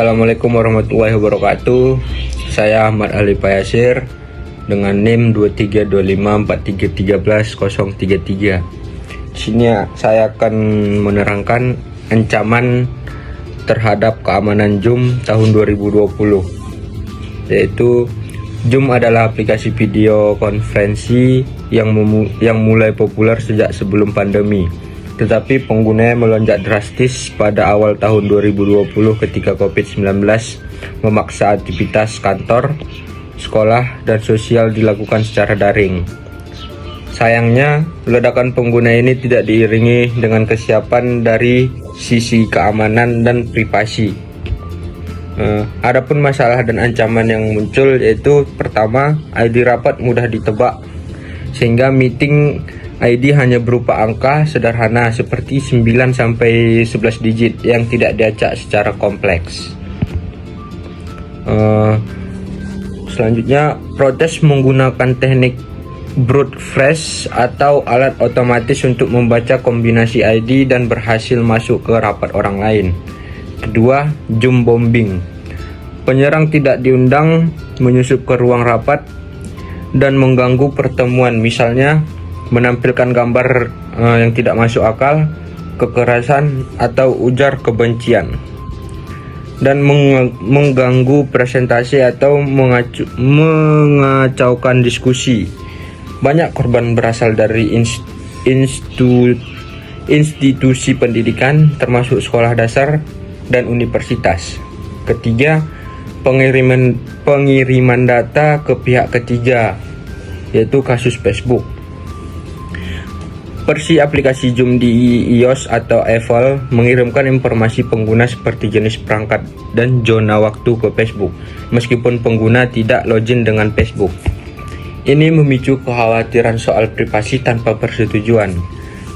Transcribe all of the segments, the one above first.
Assalamualaikum warahmatullahi wabarakatuh. Saya Ahmad Ali Payasir dengan NIM 23254313-033. Di sini saya akan menerangkan ancaman terhadap keamanan Zoom tahun 2020. Yaitu Zoom adalah aplikasi video konferensi yang mulai populer sejak sebelum pandemi. Tetapi penggunanya melonjak drastis pada awal tahun 2020 ketika COVID-19 memaksa aktivitas kantor, sekolah, dan sosial dilakukan secara daring. Sayangnya, ledakan pengguna ini tidak diiringi dengan kesiapan dari sisi keamanan dan privasi. Adapun masalah dan ancaman yang muncul yaitu pertama, ID rapat mudah ditebak sehingga meeting ID hanya berupa angka sederhana seperti 9-11 digit yang tidak diacak secara kompleks. Selanjutnya, protes menggunakan teknik brute force atau alat otomatis untuk membaca kombinasi ID dan berhasil masuk ke rapat orang lain. Kedua, Zoom bombing. Penyerang tidak diundang menyusup ke ruang rapat dan mengganggu pertemuan, misalnya menampilkan gambar yang tidak masuk akal, kekerasan, atau ujar kebencian, dan mengganggu presentasi atau mengacaukan diskusi. Banyak korban berasal dari institusi pendidikan, termasuk sekolah dasar dan universitas. Ketiga, pengiriman data ke pihak ketiga, yaitu kasus Facebook. Versi aplikasi Zoom di iOS atau Apple mengirimkan informasi pengguna seperti jenis perangkat dan zona waktu ke Facebook, meskipun pengguna tidak login dengan Facebook. Ini memicu kekhawatiran soal privasi tanpa persetujuan.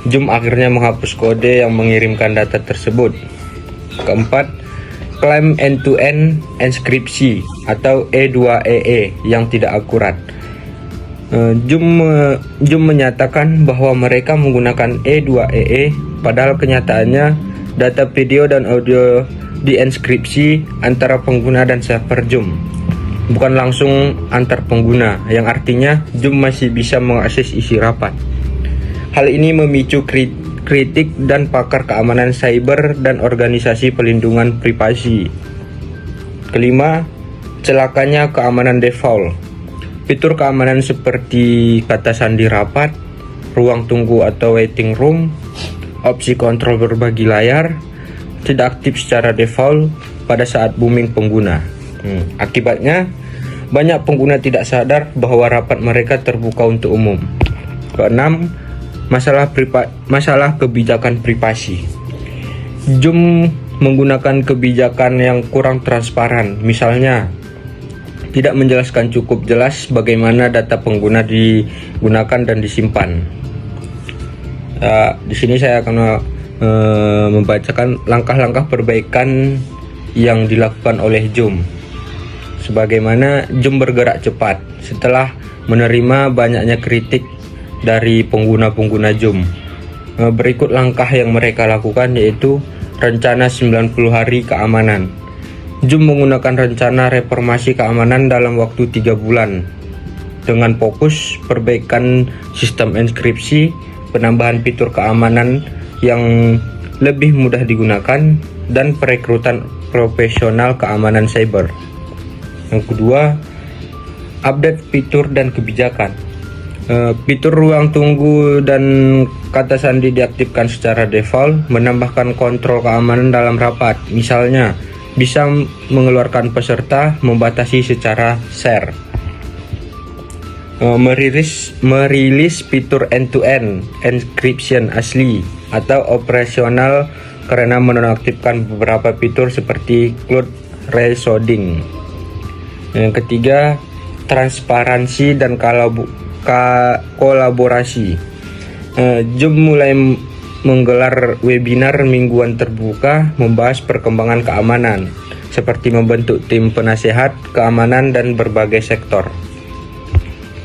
Zoom akhirnya menghapus kode yang mengirimkan data tersebut. Keempat, klaim end-to-end enkripsi atau E2EE yang tidak akurat. Zoom menyatakan bahwa mereka menggunakan E2EE, padahal kenyataannya data video dan audio dienkripsi antara pengguna dan server Zoom, bukan langsung antar pengguna, yang artinya Zoom masih bisa mengakses isi rapat. Hal ini memicu kritik dan pakar keamanan cyber dan organisasi pelindungan privasi. Kelima, celakanya keamanan default. Fitur keamanan seperti kata sandi rapat, ruang tunggu atau waiting room, opsi kontrol berbagi layar tidak aktif secara default pada saat booming pengguna. Akibatnya, banyak pengguna tidak sadar bahwa rapat mereka terbuka untuk umum. Keenam, masalah kebijakan privasi. Zoom menggunakan kebijakan yang kurang transparan, misalnya tidak menjelaskan cukup jelas bagaimana data pengguna digunakan dan disimpan. Di sini saya akan membacakan langkah-langkah perbaikan yang dilakukan oleh Zoom. Sebagaimana Zoom bergerak cepat setelah menerima banyaknya kritik dari pengguna-pengguna Zoom. Berikut langkah yang mereka lakukan, yaitu rencana 90 hari keamanan. Zoom menggunakan rencana reformasi keamanan dalam waktu 3 bulan dengan fokus perbaikan sistem enkripsi, penambahan fitur keamanan yang lebih mudah digunakan, dan perekrutan profesional keamanan cyber. Yang kedua, update fitur dan kebijakan. Fitur ruang tunggu dan kata sandi diaktifkan secara default, menambahkan kontrol keamanan dalam rapat, misalnya bisa mengeluarkan peserta, membatasi secara share. Merilis fitur end-to-end encryption asli atau operasional karena menonaktifkan beberapa fitur seperti cloud reloading. Yang ketiga, transparansi dan kolaborasi. Zoom mulai menggelar webinar mingguan terbuka membahas perkembangan keamanan, seperti membentuk tim penasehat keamanan dan berbagai sektor.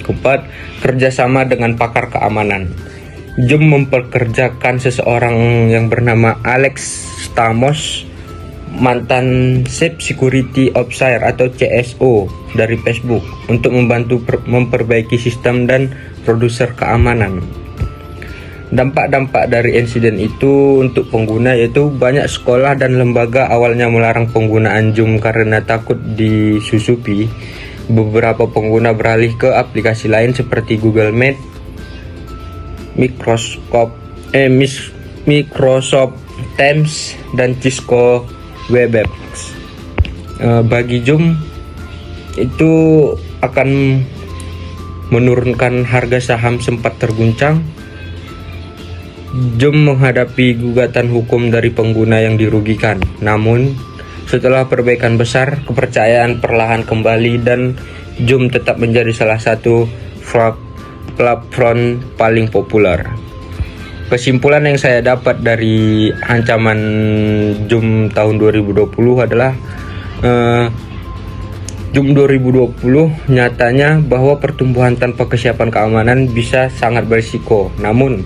Keempat, kerjasama dengan pakar keamanan. Zoom mempekerjakan seseorang yang bernama Alex Stamos mantan Chief Security Officer atau CSO dari Facebook untuk membantu memperbaiki sistem dan produser keamanan. Dampak-dampak dari insiden itu untuk pengguna yaitu banyak sekolah dan lembaga awalnya melarang penggunaan Zoom karena takut disusupi. Beberapa pengguna beralih ke aplikasi lain seperti Google Meet, Microsoft Teams, dan Cisco Webex. Bagi Zoom itu akan menurunkan harga saham sempat terguncang. Zoom menghadapi gugatan hukum dari pengguna yang dirugikan. Namun, setelah perbaikan besar, kepercayaan perlahan kembali dan Zoom tetap menjadi salah satu platform paling populer. Kesimpulan yang saya dapat dari ancaman Zoom tahun 2020 adalah Zoom 2020 nyatanya bahwa pertumbuhan tanpa kesiapan keamanan bisa sangat berisiko. Namun,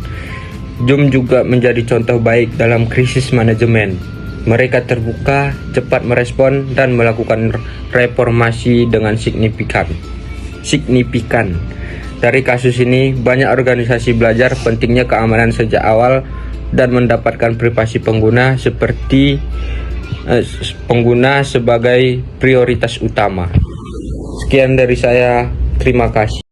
Zoom juga menjadi contoh baik dalam krisis manajemen. Mereka terbuka, cepat merespon, dan melakukan reformasi dengan signifikan. Dari kasus ini, banyak organisasi belajar pentingnya keamanan sejak awal dan mendapatkan privasi pengguna seperti pengguna sebagai prioritas utama. Sekian dari saya, terima kasih.